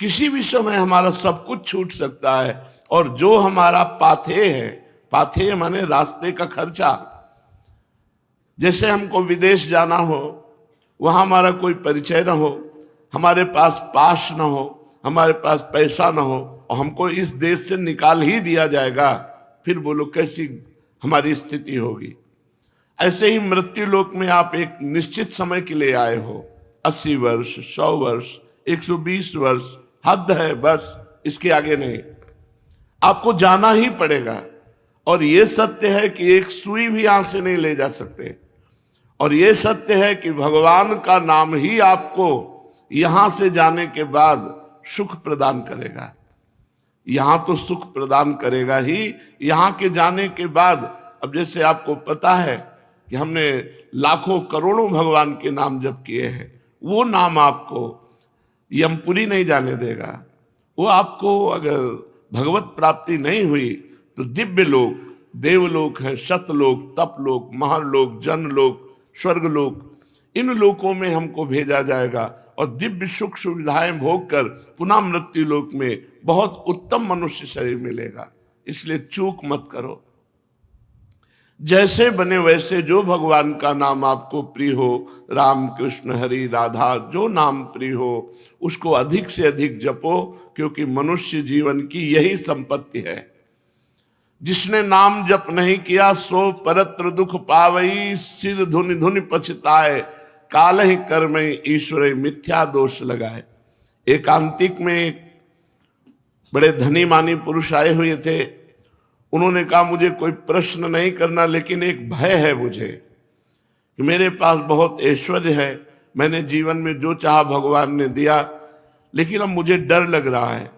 किसी भी समय हमारा सब कुछ छूट सकता है। और जो हमारा पाथेय है, पाथेय माने रास्ते का खर्चा, जैसे हमको विदेश जाना हो, वहां हमारा कोई परिचय ना हो, हमारे पास पास ना हो, हमारे पास पैसा ना हो, और हमको इस देश से निकाल ही दिया जाएगा, फिर बोलो कैसी हमारी स्थिति होगी। ऐसे ही मृत्यु लोक में आप एक निश्चित समय के लिए आए हो, 80 वर्ष, 100 वर्ष, 120 वर्ष, हद है बस, इसके आगे नहीं। आपको जाना ही पड़ेगा। और यह सत्य है कि एक सुई भी यहां से नहीं ले जा सकते। और यह सत्य है कि भगवान का नाम ही आपको यहां से जाने के बाद सुख प्रदान करेगा। यहां तो सुख प्रदान करेगा ही, यहां के जाने के बाद, अब जैसे आपको पता है कि हमने लाखों करोड़ों भगवान के नाम जप किए हैं, वो नाम आपको यमपुरी नहीं जाने देगा। वो आपको अगर भगवत प्राप्ति नहीं हुई तो दिव्य लोक, देवलोक है, सतलोक, तपलोक, महालोक, जनलोक, स्वर्गलोक, इन लोकों में हमको भेजा जाएगा और दिव्य सुख सुविधाएं भोग कर पुनः मृत्यु लोक में बहुत उत्तम मनुष्य शरीर मिलेगा। इसलिए चूक मत करो। जैसे बने वैसे जो भगवान का नाम आपको प्रिय हो, राम कृष्ण हरि राधा, जो नाम प्रिय हो उसको अधिक से अधिक जपो, क्योंकि मनुष्य जीवन की यही संपत्ति है। जिसने नाम जप नहीं किया सो परत्र दुख पावई, सिर धुनि धुनि पछताए, काल ही कर्म ईश्वर मिथ्या दोष लगाए। एकांतिक में एक बड़े धनी मानी पुरुष आए हुए थे। उन्होंने कहा मुझे कोई प्रश्न नहीं करना, लेकिन एक भय है मुझे कि मेरे पास बहुत ऐश्वर्य है, मैंने जीवन में जो चाहा भगवान ने दिया, लेकिन अब मुझे डर लग रहा है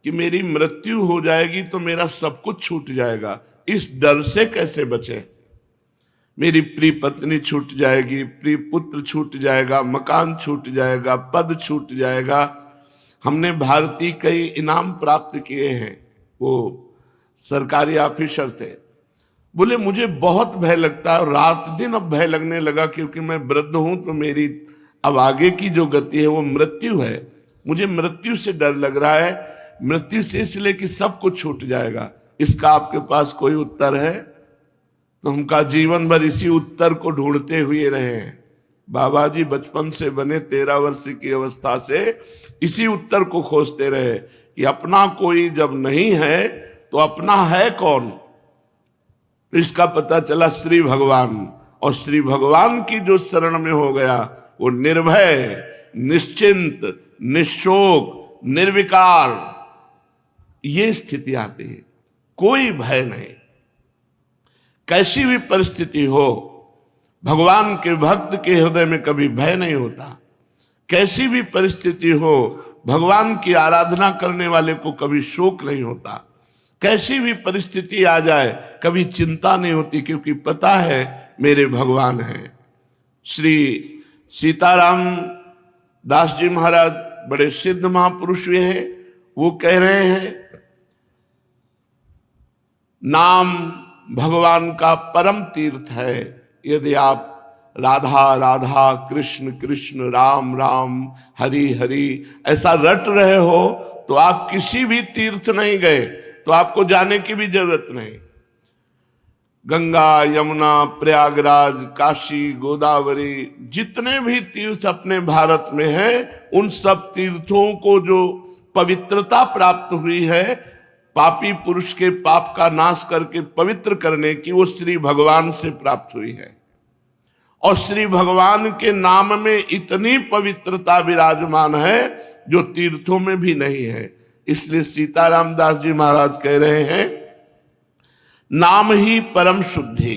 कि मेरी मृत्यु हो जाएगी तो मेरा सब कुछ छूट जाएगा। इस डर से कैसे बचे? मेरी प्रिय पत्नी छूट जाएगी, प्रिय पुत्र छूट जाएगा, मकान छूट जाएगा, पद छूट जाएगा। हमने भारतीय कई इनाम प्राप्त किए हैं, वो सरकारी ऑफिसर थे। बोले मुझे बहुत भय लगता है, और रात दिन अब भय लगने लगा, क्योंकि मैं वृद्ध हूं तो मेरी अब आगे की जो गति है वो मृत्यु है। मुझे मृत्यु से डर लग रहा है। मृत्यु से इसलिए कि सब कुछ छूट जाएगा। इसका आपके पास कोई उत्तर है? तो हम का जीवन भर इसी उत्तर को ढूंढते हुए रहे हैं। बाबा जी बचपन से बने 13 वर्ष की अवस्था से इसी उत्तर को खोजते रहे कि अपना कोई जब नहीं है तो अपना है कौन? तो इसका पता चला श्री भगवान। और श्री भगवान की जो शरण में हो गया वो निर्भय, निश्चिंत, निशोक, निर्विकार, ये स्थिति आती है। कोई भय नहीं। कैसी भी परिस्थिति हो, भगवान के भक्त के हृदय में कभी भय नहीं होता। कैसी भी परिस्थिति हो, भगवान की आराधना करने वाले को कभी शोक नहीं होता। कैसी भी परिस्थिति आ जाए कभी चिंता नहीं होती, क्योंकि पता है मेरे भगवान हैं। श्री सीताराम दास जी महाराज बड़े सिद्ध महापुरुष हुए हैं। वो कह रहे हैं नाम भगवान का परम तीर्थ है। यदि आप राधा राधा, कृष्ण कृष्ण, राम राम, हरि हरि ऐसा रट रहे हो तो आप किसी भी तीर्थ नहीं गए, तो आपको जाने की भी जरूरत नहीं। गंगा, यमुना, प्रयागराज, काशी, गोदावरी, जितने भी तीर्थ अपने भारत में हैं, उन सब तीर्थों को जो पवित्रता प्राप्त हुई है, पापी पुरुष के पाप का नाश करके पवित्र करने की, वो श्री भगवान से प्राप्त हुई है। और श्री भगवान के नाम में इतनी पवित्रता विराजमान है जो तीर्थों में भी नहीं है। इसलिए सीताराम दास जी महाराज कह रहे हैं नाम ही परम शुद्धि,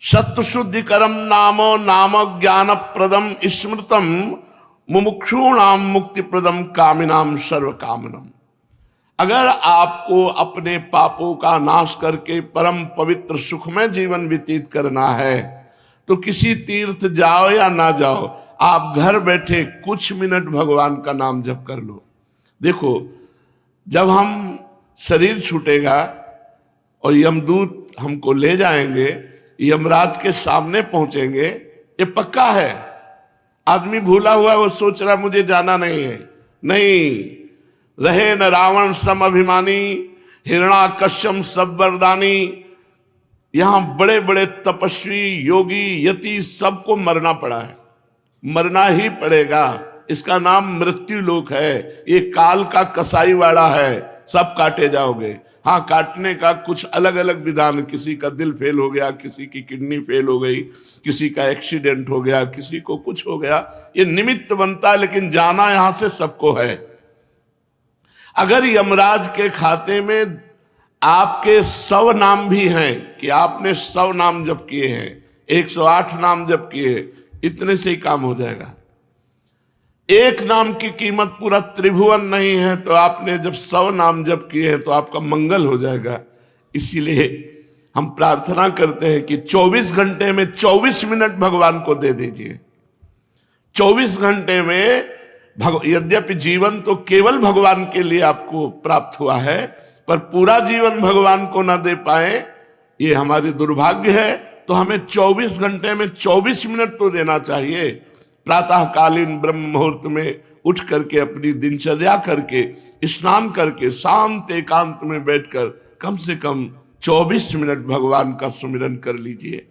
सत्य शुद्धि करम नामो, नाम ज्ञान प्रदम स्मृतम, मुमुक्षूणाम मुक्ति प्रदम, कामिनाम सर्व कामनम। अगर आपको अपने पापों का नाश करके परम पवित्र सुखमय जीवन व्यतीत करना है तो किसी तीर्थ जाओ या ना जाओ, आप घर बैठे कुछ मिनट भगवान का नाम जप कर लो। देखो, जब हम शरीर छूटेगा और यमदूत हमको ले जाएंगे, यमराज के सामने पहुंचेंगे, ये पक्का है। आदमी भूला हुआ है, वो सोच रहा मुझे जाना नहीं है। नहीं, रहे न रावण सम अभिमानी, हिरणाकश्यप सब वरदानी। यहां बड़े बड़े तपस्वी, योगी, यति सबको मरना पड़ा है, मरना ही पड़ेगा। इसका नाम मृत्यु लोक है। ये काल का कसाईवाड़ा है, सब काटे जाओगे। हाँ, काटने का कुछ अलग अलग विधान, किसी का दिल फेल हो गया, किसी की किडनी फेल हो गई, किसी का एक्सीडेंट हो गया, किसी को कुछ हो गया, ये निमित्त बनता है, लेकिन जाना यहां से सबको है। अगर यमराज के खाते में आपके 100 नाम भी हैं कि आपने 100 नाम जप किए हैं, 108 नाम जप किए, इतने से ही काम हो जाएगा। एक नाम की कीमत पूरा त्रिभुवन नहीं है, तो आपने जब 100 नाम जप किए हैं तो आपका मंगल हो जाएगा। इसीलिए हम प्रार्थना करते हैं कि 24 घंटे में 24 मिनट भगवान को दे दीजिए। 24 घंटे में यद्यपि जीवन तो केवल भगवान के लिए आपको प्राप्त हुआ है, पर पूरा जीवन भगवान को ना दे पाए, ये हमारी दुर्भाग्य है। तो हमें 24 घंटे में 24 मिनट तो देना चाहिए। प्रातःकालीन ब्रह्म मुहूर्त में उठ करके, अपनी दिनचर्या करके, स्नान करके, शांत एकांत में बैठकर कम से कम 24 मिनट भगवान का सुमिरन कर लीजिए।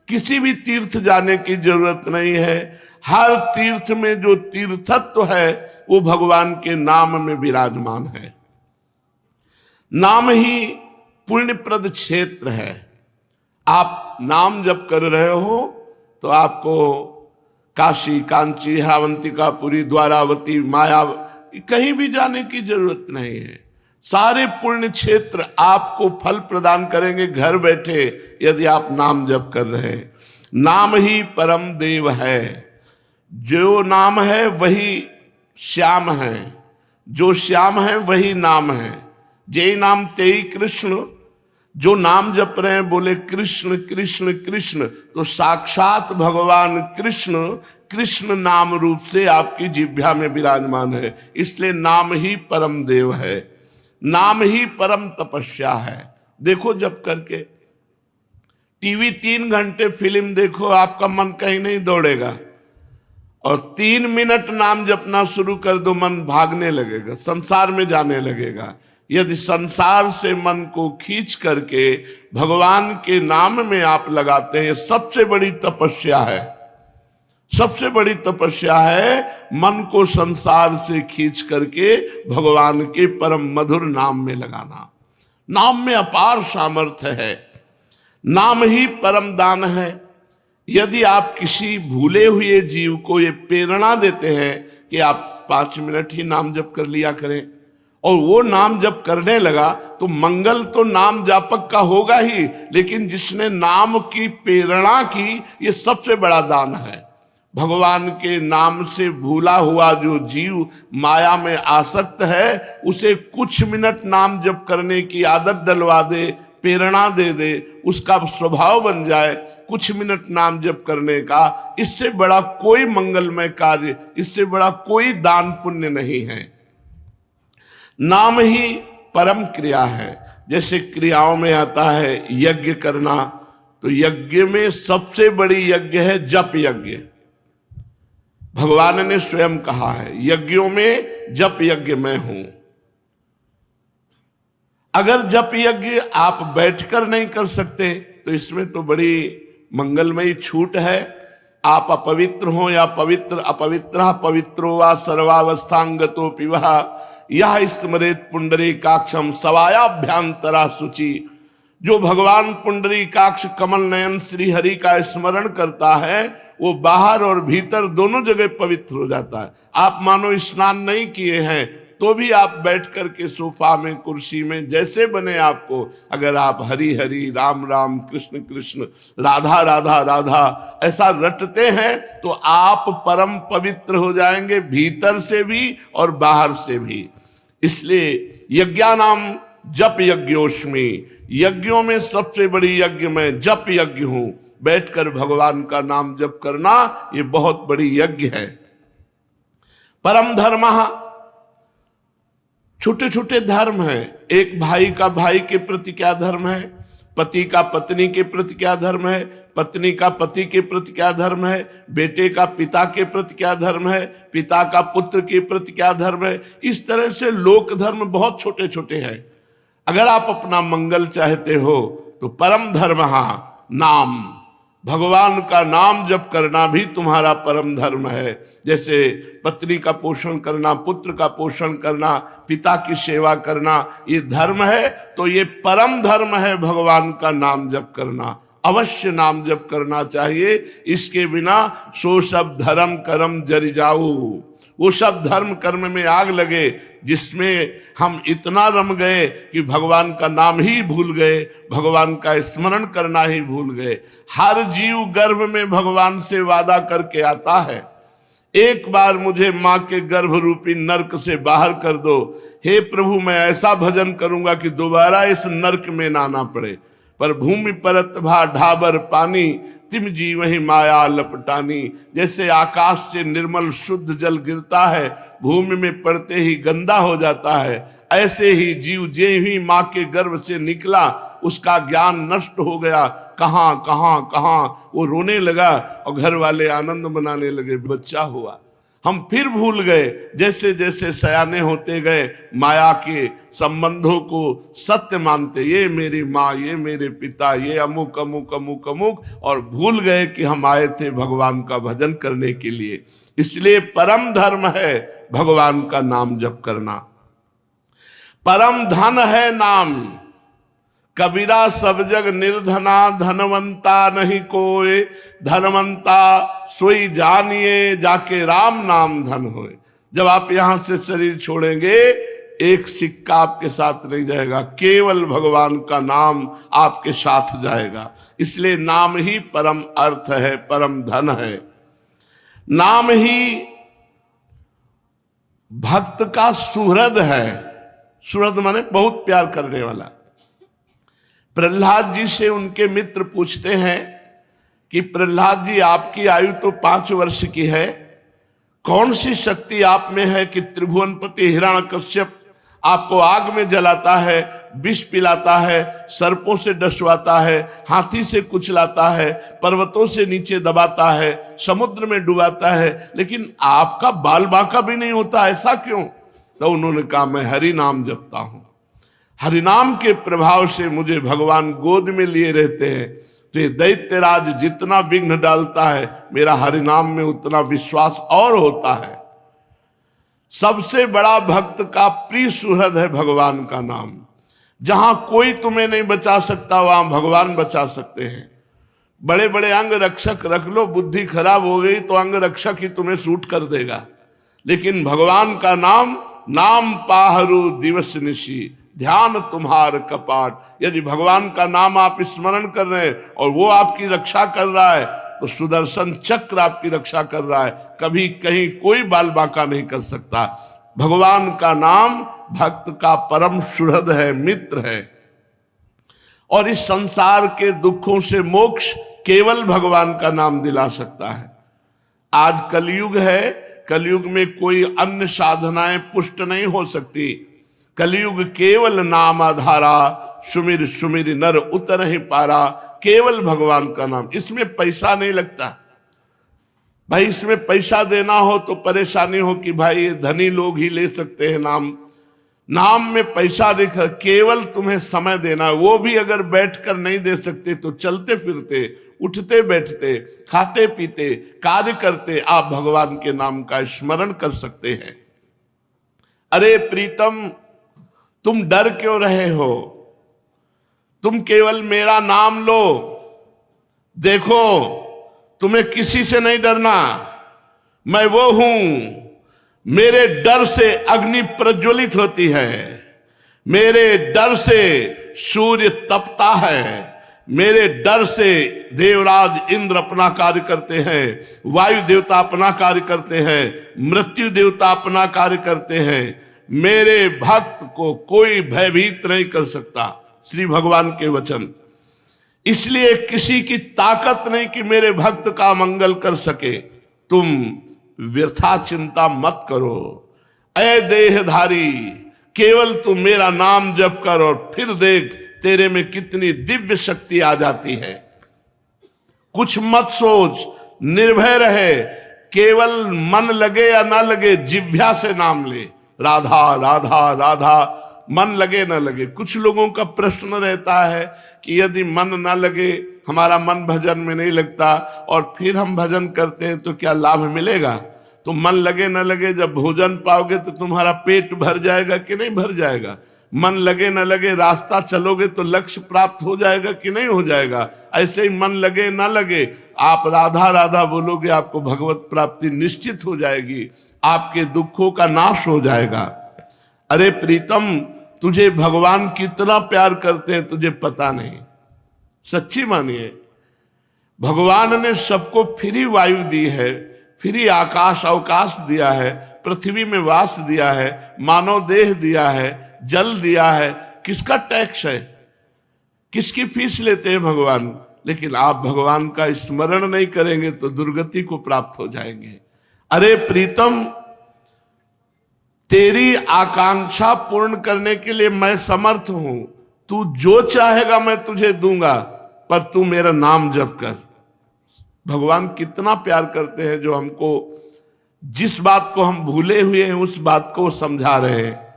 किसी भी तीर्थ जाने की जरूरत नहीं है। हर तीर्थ में जो तीर्थत्व है वो भगवान के नाम में विराजमान है। नाम ही पुण्यप्रद क्षेत्र है। आप नाम जब कर रहे हो तो आपको काशी, कांची, हावंतिका, पुरी, द्वारावती, माया कहीं भी जाने की जरूरत नहीं है। सारे पुण्य क्षेत्र आपको फल प्रदान करेंगे घर बैठे, यदि आप नाम जप कर रहे हैं। नाम ही परम देव है। जो नाम है वही श्याम है, जो श्याम है वही नाम है। जय नाम तेई कृष्ण। जो नाम जप रहे हैं बोले कृष्ण कृष्ण कृष्ण, तो साक्षात भगवान कृष्ण कृष्ण नाम रूप से आपकी जिह्वा में विराजमान है। इसलिए नाम ही परम देव है, नाम ही परम तपस्या है। देखो जप करके, टीवी 3 घंटे फिल्म देखो, आपका मन कहीं नहीं दौड़ेगा, और 3 मिनट नाम जपना शुरू कर दो, मन भागने लगेगा, संसार में जाने लगेगा। यदि संसार से मन को खींच करके भगवान के नाम में आप लगाते हैं, सबसे बड़ी तपस्या है। सबसे बड़ी तपस्या है मन को संसार से खींच करके भगवान के परम मधुर नाम में लगाना। नाम में अपार सामर्थ्य है। नाम ही परम दान है। यदि आप किसी भूले हुए जीव को ये प्रेरणा देते हैं कि आप 5 मिनट ही नाम जप कर लिया करें, और वो नाम जप करने लगा, तो मंगल तो नाम जापक का होगा ही, लेकिन जिसने नाम की प्रेरणा की, ये सबसे बड़ा दान है। भगवान के नाम से भूला हुआ जो जीव माया में आसक्त है, उसे कुछ मिनट नाम जप करने की आदत डलवा दे, प्रेरणा दे दे, उसका स्वभाव बन जाए कुछ मिनट नाम जप करने का। इससे बड़ा कोई मंगलमय कार्य, इससे बड़ा कोई दान पुण्य नहीं है। नाम ही परम क्रिया है। जैसे क्रियाओं में आता है यज्ञ करना, तो यज्ञ में सबसे बड़ी यज्ञ है जप यज्ञ। भगवान ने स्वयं कहा है, यज्ञों में जप यज्ञ मैं हूं। अगर जप यज्ञ आप बैठकर नहीं कर सकते, तो इसमें तो बड़ी मंगलमयी छूट है। आप अपवित्र हो या पवित्र, अपवित्र पवित्रो वा सर्वावस्थांगतो पिवा, यह स्मरेत पुंडरीकाक्षम सवायाभ्यांतरा शुचि। जो भगवान पुंडरीकाक्ष कमल नयन श्री हरि का स्मरण करता है, वो बाहर और भीतर दोनों जगह पवित्र हो जाता है। आप मानो स्नान नहीं किए हैं, तो भी आप बैठ कर के सोफा में, कुर्सी में, जैसे बने आपको, अगर आप हरि हरि, राम राम, कृष्ण कृष्ण, राधा राधा राधा ऐसा रटते हैं, तो आप परम पवित्र हो जाएंगे, भीतर से भी और बाहर से भी। इसलिए यज्ञानाम जप यज्ञोस्मि, यज्ञों में सबसे बड़ी यज्ञ मैं जप यज्ञ हूं। बैठकर भगवान का नाम जप करना ये बहुत बड़ी यज्ञ है। परम धर्म, छोटे छोटे धर्म हैं। एक भाई का भाई के प्रति क्या धर्म है, पति का पत्नी के प्रति क्या धर्म है, पत्नी का पति के प्रति क्या धर्म है, बेटे का पिता के प्रति क्या धर्म है, पिता का पुत्र के प्रति क्या धर्म है। इस तरह से लोक धर्म बहुत छोटे छोटे हैं। अगर आप अपना मंगल चाहते हो तो परम धर्म नाम, भगवान का नाम जप करना भी तुम्हारा परम धर्म है। जैसे पत्नी का पोषण करना, पुत्र का पोषण करना, पिता की सेवा करना, ये धर्म है, तो ये परम धर्म है भगवान का नाम जप करना। अवश्य नाम जप करना चाहिए, इसके बिना सो सब धर्म कर्म जरि जाऊ, वो सब धर्म कर्म में आग लगे जिसमें हम इतना रम गए कि भगवान का नाम ही भूल गए, भगवान का स्मरण करना ही भूल गए। हर जीव गर्भ में भगवान से वादा करके आता है, एक बार मुझे मां के गर्भ रूपी नरक से बाहर कर दो, हे प्रभु मैं ऐसा भजन करूंगा कि दोबारा इस नरक में ना आना पड़े। पर भूमि परत भा ढाबर पानी, तिम जीवहि माया लपटानी। जैसे आकाश से निर्मल शुद्ध जल गिरता है, भूमि में पड़ते ही गंदा हो जाता है, ऐसे ही जीव जे ही माँ के गर्भ से निकला उसका ज्ञान नष्ट हो गया। कहाँ कहाँ कहाँ वो रोने लगा और घर वाले आनंद मनाने लगे, बच्चा हुआ। हम फिर भूल गए, जैसे जैसे सयाने होते गए माया के संबंधों को सत्य मानते, ये मेरी माँ, ये मेरे पिता, ये अमुक अमुक अमुक अमुक, और भूल गए कि हम आए थे भगवान का भजन करने के लिए। इसलिए परम धर्म है भगवान का नाम जप करना। परम धन है नाम, कबीरा सब जग निर्धना, धनवंता नहीं कोई, धनवंता सोई जानिए, जाके राम नाम धन होए। जब आप यहां से शरीर छोड़ेंगे एक सिक्का आपके साथ नहीं जाएगा, केवल भगवान का नाम आपके साथ जाएगा। इसलिए नाम ही परम अर्थ है, परम धन है। नाम ही भक्त का सुहृद है। सुहृद माने बहुत प्यार करने वाला। प्रहलाद जी से उनके मित्र पूछते हैं कि प्रहलाद जी आपकी आयु तो 5 वर्ष की है, कौन सी शक्ति आप में है कि त्रिभुवनपति हिरण्यकश्यप आपको आग में जलाता है, विष पिलाता है, सर्पों से डसवाता है, हाथी से कुचलाता है, पर्वतों से नीचे दबाता है, समुद्र में डुबाता है, लेकिन आपका बाल बांका भी नहीं होता, ऐसा क्यों? तो उन्होंने कहा मैं हरि नाम जपता हूं, हरिनाम के प्रभाव से मुझे भगवान गोद में लिए रहते हैं। तो ये दैत्यराज जितना विघ्न डालता है, मेरा हरिनाम में उतना विश्वास और होता है। सबसे बड़ा भक्त का प्रिय सुहृद है भगवान का नाम। जहां कोई तुम्हें नहीं बचा सकता वहां भगवान बचा सकते हैं। बड़े बड़े अंग रक्षक रख लो, बुद्धि खराब हो गई तो अंग रक्षक ही तुम्हें सूट कर देगा, लेकिन भगवान का नाम, नाम पाहरू दिवस निशी, ध्यान तुम्हार कपाट। यदि भगवान का नाम आप स्मरण कर रहे हैं और वो आपकी रक्षा कर रहा है तो सुदर्शन चक्र आपकी रक्षा कर रहा है, कभी कहीं कोई बाल बांका नहीं कर सकता। भगवान का नाम भक्त का परम सुहृद है, मित्र है। और इस संसार के दुखों से मोक्ष केवल भगवान का नाम दिला सकता है। आज कलयुग है, कलयुग में कोई अन्य साधनाएं पुष्ट नहीं हो सकती। कलयुग केवल नाम आधारा, सुमिर सुमिर नर उतर ही पारा। केवल भगवान का नाम, इसमें पैसा नहीं लगता भाई। इसमें पैसा देना हो तो परेशानी हो कि भाई ये धनी लोग ही ले सकते हैं नाम। नाम में पैसा देखा, केवल तुम्हें समय देना, वो भी अगर बैठकर नहीं दे सकते तो चलते फिरते, उठते बैठते, खाते पीते, कार्य करते आप भगवान के नाम का स्मरण कर सकते हैं। अरे प्रीतम, तुम डर क्यों रहे हो? तुम केवल मेरा नाम लो, देखो तुम्हें किसी से नहीं डरना। मैं वो हूं, मेरे डर से अग्नि प्रज्वलित होती है, मेरे डर से सूर्य तपता है, मेरे डर से देवराज इंद्र अपना कार्य करते हैं, वायु देवता अपना कार्य करते हैं, मृत्यु देवता अपना कार्य करते हैं। मेरे भक्त को कोई भयभीत नहीं कर सकता, श्री भगवान के वचन। इसलिए किसी की ताकत नहीं कि मेरे भक्त का मंगल कर सके। तुम व्यर्था चिंता मत करो, ऐ देहधारी, केवल तुम मेरा नाम जप कर और फिर देख तेरे में कितनी दिव्य शक्ति आ जाती है। कुछ मत सोच, निर्भय रहे, केवल मन लगे या ना लगे जिह्वा से नाम ले, राधा राधा राधा, मन लगे ना लगे। कुछ लोगों का प्रश्न रहता है कि यदि मन ना लगे, हमारा मन भजन में नहीं लगता और फिर हम भजन करते हैं तो क्या लाभ मिलेगा? तो मन लगे ना लगे, जब भोजन पाओगे तो तुम्हारा पेट भर जाएगा कि नहीं भर जाएगा? मन लगे ना लगे, रास्ता चलोगे तो लक्ष्य प्राप्त हो जाएगा कि नहीं हो जाएगा? ऐसे ही मन लगे ना लगे, आप राधा राधा बोलोगे, आपको भगवत प्राप्ति निश्चित हो जाएगी, आपके दुखों का नाश हो जाएगा। अरे प्रीतम, तुझे भगवान कितना प्यार करते हैं तुझे पता नहीं। सच्ची मानिए, भगवान ने सबको फ्री वायु दी है, फ्री आकाश अवकाश दिया है, पृथ्वी में वास दिया है, मानव देह दिया है, जल दिया है। किसका टैक्स है? किसकी फीस लेते हैं भगवान? लेकिन आप भगवान का स्मरण नहीं करेंगे तो दुर्गति को प्राप्त हो जाएंगे। अरे प्रीतम, तेरी आकांक्षा पूर्ण करने के लिए मैं समर्थ हूं, तू जो चाहेगा मैं तुझे दूंगा, पर तू मेरा नाम जप कर। भगवान कितना प्यार करते हैं, जो हमको जिस बात को हम भूले हुए हैं उस बात को समझा रहे हैं।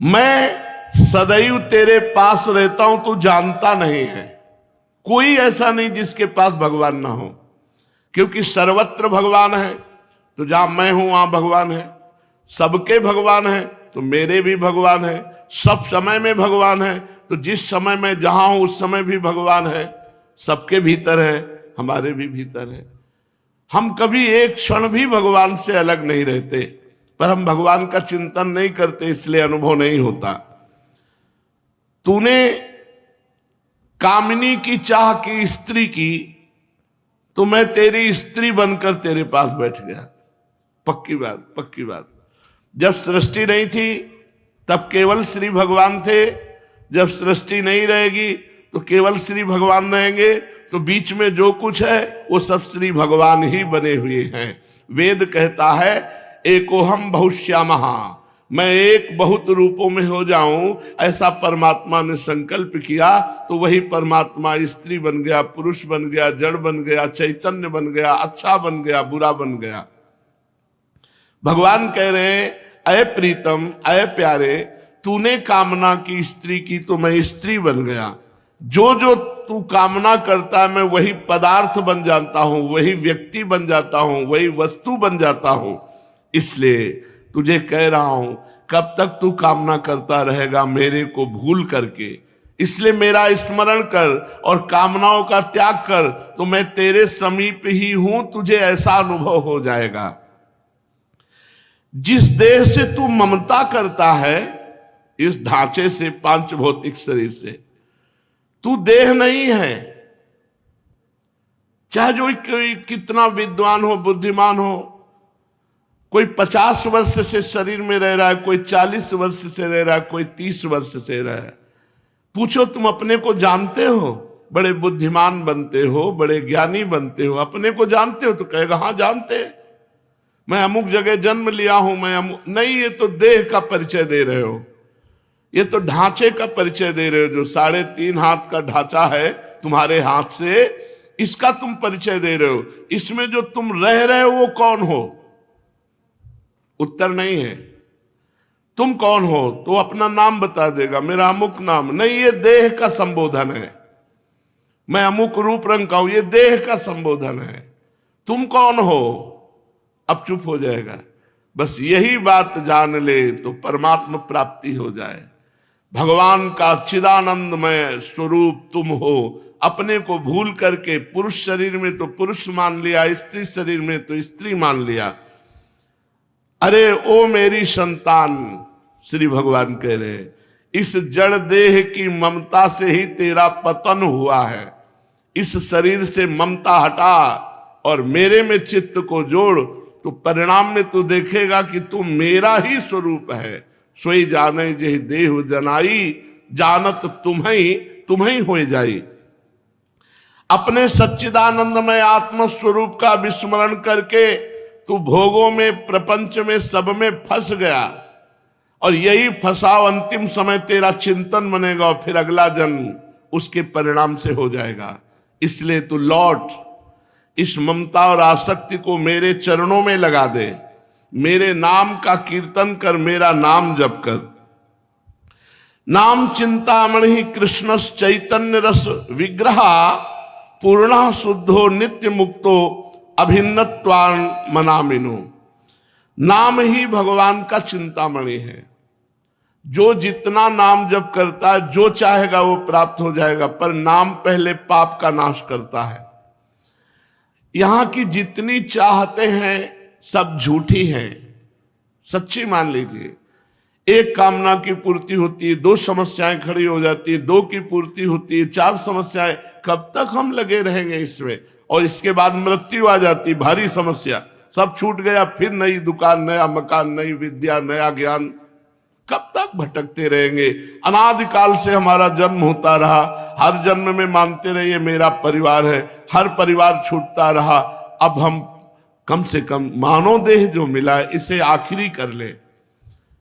मैं सदैव तेरे पास रहता हूं, तू जानता नहीं है। कोई ऐसा नहीं जिसके पास भगवान ना हो, क्योंकि सर्वत्र भगवान है। तो जहां मैं हूं वहां भगवान है, सबके भगवान है तो मेरे भी भगवान है, सब समय में भगवान है, तो जिस समय में जहां हूं उस समय भी भगवान है। सबके भीतर है, हमारे भी भीतर है। हम कभी एक क्षण भी भगवान से अलग नहीं रहते, पर हम भगवान का चिंतन नहीं करते, इसलिए अनुभव नहीं होता। तूने कामिनी की चाह की स्त्री की, तो मैं तेरी स्त्री बनकर तेरे पास बैठ गया। पक्की बात, पक्की बात। जब सृष्टि नहीं थी तब केवल श्री भगवान थे, जब सृष्टि नहीं रहेगी तो केवल श्री भगवान रहेंगे। तो बीच में जो कुछ है वो सब श्री भगवान ही बने हुए हैं। वेद कहता है एकोहम बहुश्यामः, मैं एक बहुत रूपों में हो जाऊं, ऐसा परमात्मा ने संकल्प किया। तो वही परमात्मा स्त्री बन गया, पुरुष बन गया, जड़ बन गया, चैतन्य बन गया, अच्छा बन गया, बुरा बन गया। भगवान कह रहे हैं अय प्रीतम, अय प्यारे, तूने कामना की स्त्री की तो मैं स्त्री बन गया। जो जो तू कामना करता है मैं वही पदार्थ बन जाता हूं, वही व्यक्ति बन जाता हूं, वही वस्तु बन जाता हूं। इसलिए तुझे कह रहा हूं, कब तक तू कामना करता रहेगा मेरे को भूल करके? इसलिए मेरा स्मरण कर और कामनाओं का त्याग कर, तो मैं तेरे समीप ही हूं, तुझे ऐसा अनुभव हो जाएगा। जिस देह से तू ममता करता है, इस ढांचे से, पांच भौतिक शरीर से, तू देह नहीं है। चाहे जो कोई कितना विद्वान हो, बुद्धिमान हो, कोई 50 वर्ष से शरीर में रह रहा है, कोई 40 वर्ष से रह रहा है, कोई 30 वर्ष से रह रहा है। पूछो तुम अपने को जानते हो? बड़े बुद्धिमान बनते हो, बड़े ज्ञानी बनते हो, अपने को जानते हो? तो कहेगा हाँ जानते हैं, मैं अमुक जगह जन्म लिया हूं, मैं अमुक। नहीं, ये तो देह का परिचय दे रहे हो, ये तो ढांचे का परिचय दे रहे हो। जो 3.5 हाथ का ढांचा है तुम्हारे हाथ से, इसका तुम परिचय दे रहे हो। इसमें जो तुम रह रहे हो वो कौन हो? उत्तर नहीं है। तुम कौन हो? तो अपना नाम बता देगा, मेरा अमुक नाम। नहीं, ये देह का संबोधन है। मैं अमुक रूप रंग का हूं, ये देह का संबोधन है। तुम कौन हो? अब चुप हो जाएगा। बस यही बात जान ले तो परमात्मा प्राप्ति हो जाए। भगवान का चिदानंदमय स्वरूप तुम हो। अपने को भूल करके पुरुष शरीर में तो पुरुष मान लिया, स्त्री शरीर में तो स्त्री मान लिया। अरे ओ मेरी संतान, श्री भगवान कह रहे, इस जड़ देह की ममता से ही तेरा पतन हुआ है। इस शरीर से ममता हटा और मेरे में चित्त को जोड़, तो परिणाम में तू देखेगा कि तू मेरा ही स्वरूप है। सोई जाने जेहि देह जनाई, जानत तुम्हें हो जाई। अपने सच्चिदानंदमय आत्म स्वरूप का विस्मरण करके तू भोगों में, प्रपंच में, सब में फंस गया। और यही फंसाव अंतिम समय तेरा चिंतन बनेगा और फिर अगला जन्म उसके परिणाम से हो जाएगा। इसलिए तू लौट, इस ममता और आसक्ति को मेरे चरणों में लगा दे, मेरे नाम का कीर्तन कर, मेरा नाम जप कर। नाम चिंतामणि कृष्ण चैतन्य रस विग्रह पूर्ण शुद्धो नित्य मुक्तो अभिन्नत्वान मनामिनो। नाम ही भगवान का चिंतामणि है। जो जितना नाम जप करता है, जो चाहेगा वो प्राप्त हो जाएगा, पर नाम पहले पाप का नाश करता है। यहां की जितनी चाहते हैं सब झूठी हैं, सच्ची मान लीजिए। एक कामना की पूर्ति होती है, दो समस्याएं खड़ी हो जाती है, दो की पूर्ति होती है, चार समस्याएं। कब तक हम लगे रहेंगे इसमें? और इसके बाद मृत्यु आ जाती, भारी समस्या, सब छूट गया, फिर नई दुकान, नया मकान, नई विद्या, नया ज्ञान। कब तक भटकते रहेंगे? अनादिकाल से हमारा जन्म होता रहा, हर जन्म में मानते रहिए मेरा परिवार है, हर परिवार छूटता रहा। अब हम कम से कम मानव देह जो मिला है इसे आखिरी कर ले।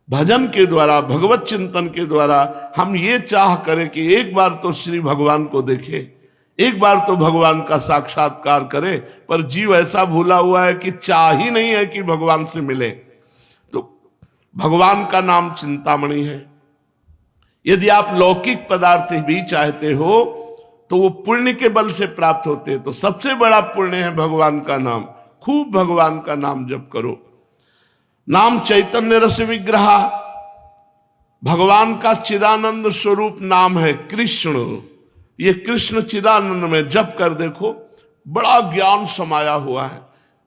भजन के द्वारा, भगवत चिंतन के द्वारा हम ये चाह करें कि एक बार तो श्री भगवान को देखें, एक बार तो भगवान का साक्षात्कार करें। पर जीव ऐसा भूला हुआ है कि चाह ही नहीं है कि भगवान से मिले। तो भगवान का नाम चिंतामणि है। यदि आप लौकिक पदार्थ भी चाहते हो तो वो पुण्य के बल से प्राप्त होते हैं। तो सबसे बड़ा पुण्य है भगवान का नाम। खूब भगवान का नाम जप करो। नाम चैतन्य रस विग्रह, भगवान का चिदानंद स्वरूप नाम है कृष्ण। ये कृष्ण चिदानंद में जप कर देखो, बड़ा ज्ञान समाया हुआ है।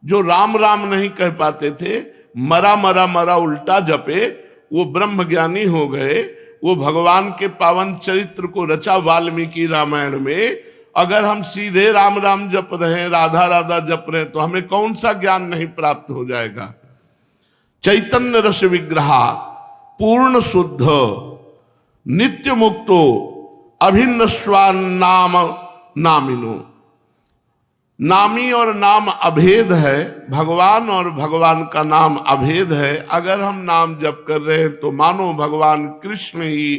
जो राम राम नहीं कह पाते थे, मरा मरा मरा उल्टा जपे, वो ब्रह्म ज्ञानी हो गए। वो भगवान के पावन चरित्र को रचा वाल्मीकि रामायण में। अगर हम सीधे राम राम जप रहे हैं, राधा राधा जप रहे हैं, तो हमें कौन सा ज्ञान नहीं प्राप्त हो जाएगा? चैतन्य रस विग्रह पूर्ण शुद्ध नित्य मुक्तो अभिन्न स्वान नाम नामिनो। नामी और नाम अभेद है, भगवान और भगवान का नाम अभेद है। अगर हम नाम जप कर रहे हैं तो मानो भगवान कृष्ण ही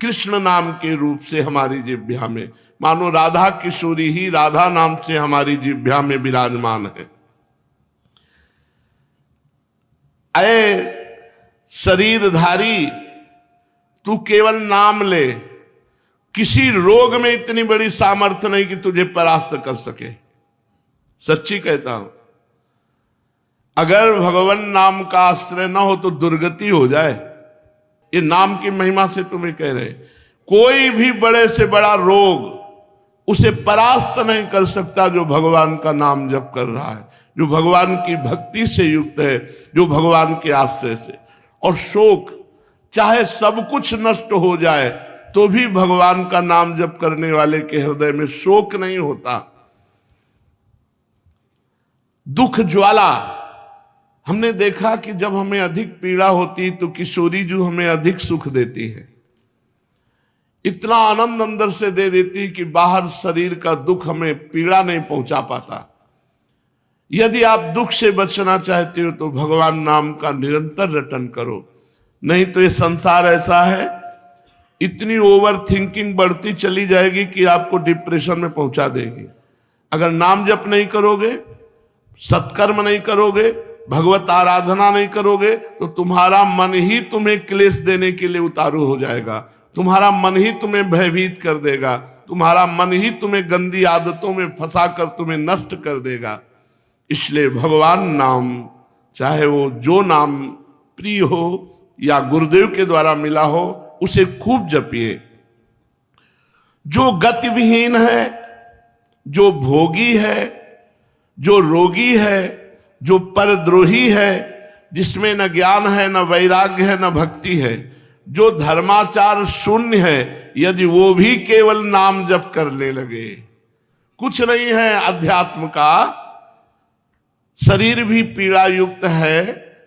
कृष्ण नाम के रूप से हमारी जिह्वा में, मानो राधा किशोरी ही राधा नाम से हमारी जिह्वा में विराजमान है। ऐ शरीरधारी, तू केवल नाम ले। किसी रोग में इतनी बड़ी सामर्थ्य नहीं कि तुझे परास्त कर सके। सच्ची कहता हूं, अगर भगवान नाम का आश्रय न हो तो दुर्गति हो जाए। ये नाम की महिमा से तुम्हें कह रहे, कोई भी बड़े से बड़ा रोग उसे परास्त नहीं कर सकता जो भगवान का नाम जप कर रहा है, जो भगवान की भक्ति से युक्त है, जो भगवान के आश्रय से। और शोक, चाहे सब कुछ नष्ट हो जाए तो भी भगवान का नाम जप करने वाले के हृदय में शोक नहीं होता। दुख ज्वाला, हमने देखा कि जब हमें अधिक पीड़ा होती तो किशोरी जो हमें अधिक सुख देती है, इतना आनंद अंदर से दे देती कि बाहर शरीर का दुख हमें पीड़ा नहीं पहुंचा पाता। यदि आप दुख से बचना चाहते हो तो भगवान नाम का निरंतर रटन करो। नहीं तो ये संसार ऐसा है, इतनी ओवर थिंकिंग बढ़ती चली जाएगी कि आपको डिप्रेशन में पहुंचा देगी। अगर नाम जप नहीं करोगे, सत्कर्म नहीं करोगे, भगवत आराधना नहीं करोगे, तो तुम्हारा मन ही तुम्हें क्लेश देने के लिए उतारू हो जाएगा। तुम्हारा मन ही तुम्हें भयभीत कर देगा। तुम्हारा मन ही तुम्हें गंदी आदतों में फंसाकर तुम्हें नष्ट कर देगा। इसलिए भगवान नाम, चाहे वो जो नाम प्रिय हो या गुरुदेव के द्वारा मिला हो, उसे खूब जपिए। जो गतिविहीन है, जो भोगी है, जो रोगी है, जो परद्रोही है, जिसमें न ज्ञान है, न वैराग्य है, न भक्ति है, जो धर्माचार शून्य है, यदि वो भी केवल नाम जप करने लगे, कुछ नहीं है अध्यात्म का, शरीर भी पीड़ा युक्त है,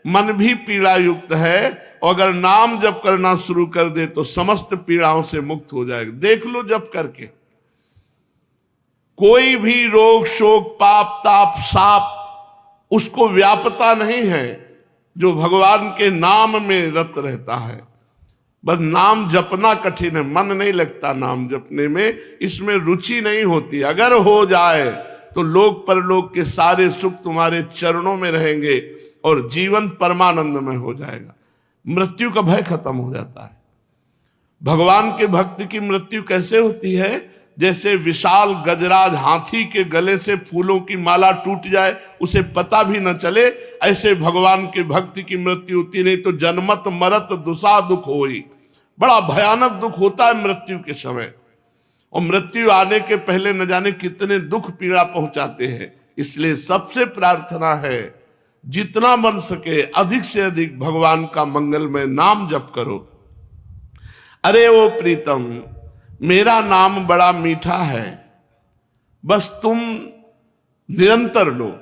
मन भी पीड़ा युक्त है, और अगर नाम जप करना शुरू कर दे तो समस्त पीड़ाओं से मुक्त हो जाएगा। देख लो जप करके, कोई भी रोग शोक पाप ताप साप उसको व्यापता नहीं है जो भगवान के नाम में रत रहता है। बस नाम जपना कठिन है, मन नहीं लगता नाम जपने में, इसमें रुचि नहीं होती। अगर हो जाए तो लोक परलोक के सारे सुख तुम्हारे चरणों में रहेंगे और जीवन परमानंद में हो जाएगा। मृत्यु का भय खत्म हो जाता है। भगवान के भक्त की मृत्यु कैसे होती है? जैसे विशाल गजराज हाथी के गले से फूलों की माला टूट जाए, उसे पता भी न चले, ऐसे भगवान के भक्त की मृत्यु होती। नहीं तो जन्मत मरत दुसा दुख होई, बड़ा भयानक दुख होता है मृत्यु के समय। और मृत्यु आने के पहले न जाने कितने दुख पीड़ा पहुंचाते हैं। इसलिए सबसे प्रार्थना है, जितना बन सके अधिक से अधिक भगवान का मंगलमय नाम जप करो। अरे ओ प्रीतम, मेरा नाम बड़ा मीठा है, बस तुम निरंतर लो।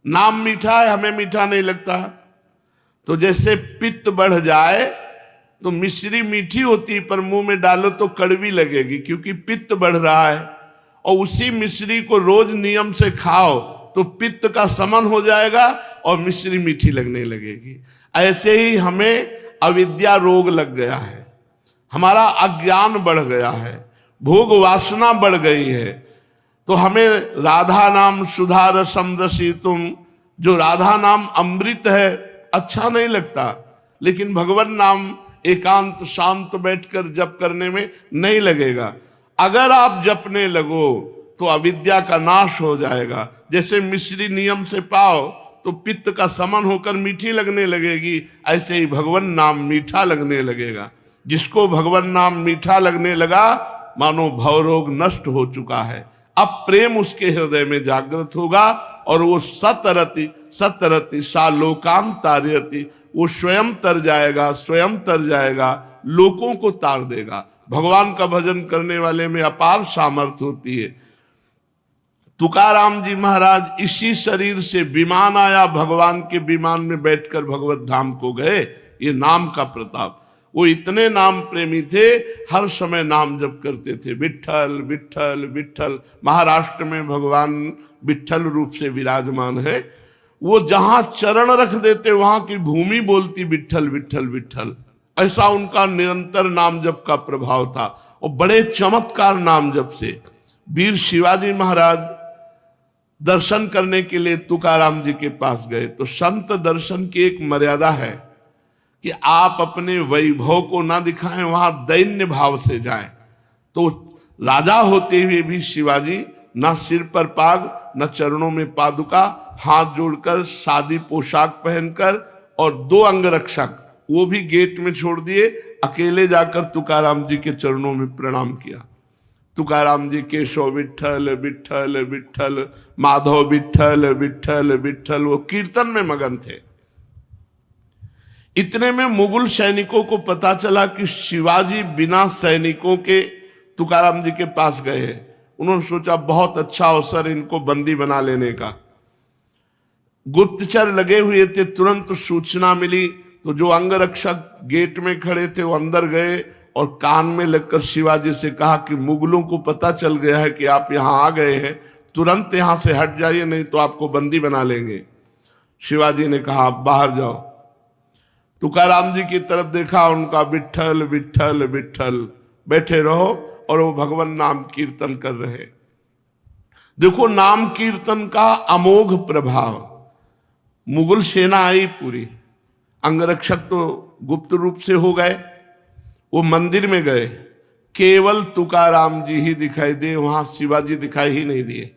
नाम मीठा है, हमें मीठा नहीं लगता। तो जैसे पित्त बढ़ जाए तो मिश्री मीठी होती, पर मुंह में डालो तो कड़वी लगेगी, क्योंकि पित्त बढ़ रहा है। और उसी मिश्री को रोज नियम से खाओ तो पित्त का समन हो जाएगा और मिश्री मीठी लगने लगेगी। ऐसे ही हमें अविद्या रोग लग गया है, हमारा अज्ञान बढ़ गया है, भोग वासना बढ़ गई है। तो हमें राधा नाम सुधा रसम रसितुम, जो राधा नाम अमृत है, अच्छा नहीं लगता, लेकिन भगवान नाम एकांत शांत बैठकर जप करने में नहीं लगेगा। अगर आप जपने लगो तो अविद्या का नाश हो जाएगा। जैसे मिश्री नियम से पाओ तो पित्त का समन होकर मीठी लगने लगेगी, ऐसे ही भगवान नाम मीठा लगने लगेगा। जिसको भगवान नाम मीठा लगने लगा, मानो भवरोग नष्ट हो चुका है। अब प्रेम उसके हृदय में जागृत होगा और वो सतरति सतरति सा लोकांत तारयति, वो स्वयं तर जाएगा, स्वयं तर जाएगा, लोकों को तार देगा। भगवान का भजन करने वाले में अपार सामर्थ्य होती है। तुकाराम जी महाराज इसी शरीर से विमान आया, भगवान के विमान में बैठकर भगवत धाम को गए। ये नाम का प्रताप। वो इतने नाम प्रेमी थे, हर समय नाम जप करते थे, विट्ठल विट्ठल विट्ठल। महाराष्ट्र में भगवान विट्ठल रूप से विराजमान है। वो जहां चरण रख देते वहां की भूमि बोलती विट्ठल विट्ठल विट्ठल। ऐसा उनका निरंतर नाम जप का प्रभाव था। और बड़े चमत्कार नाम जप से वीर शिवाजी महाराज दर्शन करने के लिए तुकाराम जी के पास गए। तो संत दर्शन की एक मर्यादा है कि आप अपने वैभव को ना दिखाएं, वहां दैन्य भाव से जाएं। तो राजा होते हुए भी शिवाजी ना सिर पर पाग, न चरणों में पादुका, हाथ जोड़कर सादी पोशाक पहनकर, और 2 अंगरक्षक वो भी गेट में छोड़ दिए, अकेले जाकर तुकाराम जी के चरणों में प्रणाम किया। तुकाराम जी केशव विट्ठल विट्ठल विट्ठल, माधव विट्ठल विट्ठल विट्ठल, वो कीर्तन में मगन थे। इतने में मुगल सैनिकों को पता चला कि शिवाजी बिना सैनिकों के तुकाराम जी के पास गए हैं। उन्होंने सोचा बहुत अच्छा अवसर इनको बंदी बना लेने का। गुप्तचर लगे हुए थे, तुरंत सूचना मिली तो जो अंगरक्षक गेट में खड़े थे वो अंदर गए और कान में लगकर शिवाजी से कहा कि मुगलों को पता चल गया है कि आप यहाँ आ गए हैं, तुरंत यहाँ से हट जाइए, नहीं तो आपको बंदी बना लेंगे। शिवाजी ने कहा आप बाहर जाओ। तुकाराम जी की तरफ देखा, उनका विट्ठल विट्ठल विट्ठल, बैठे रहो, और वो भगवान नाम कीर्तन कर रहे। देखो नाम कीर्तन का अमोघ प्रभाव। मुगल सेना आई पूरी, अंगरक्षक तो गुप्त रूप से हो गए। वो मंदिर में गए, केवल तुकाराम जी ही दिखाई दिए, वहां शिवाजी दिखाई ही नहीं दिए।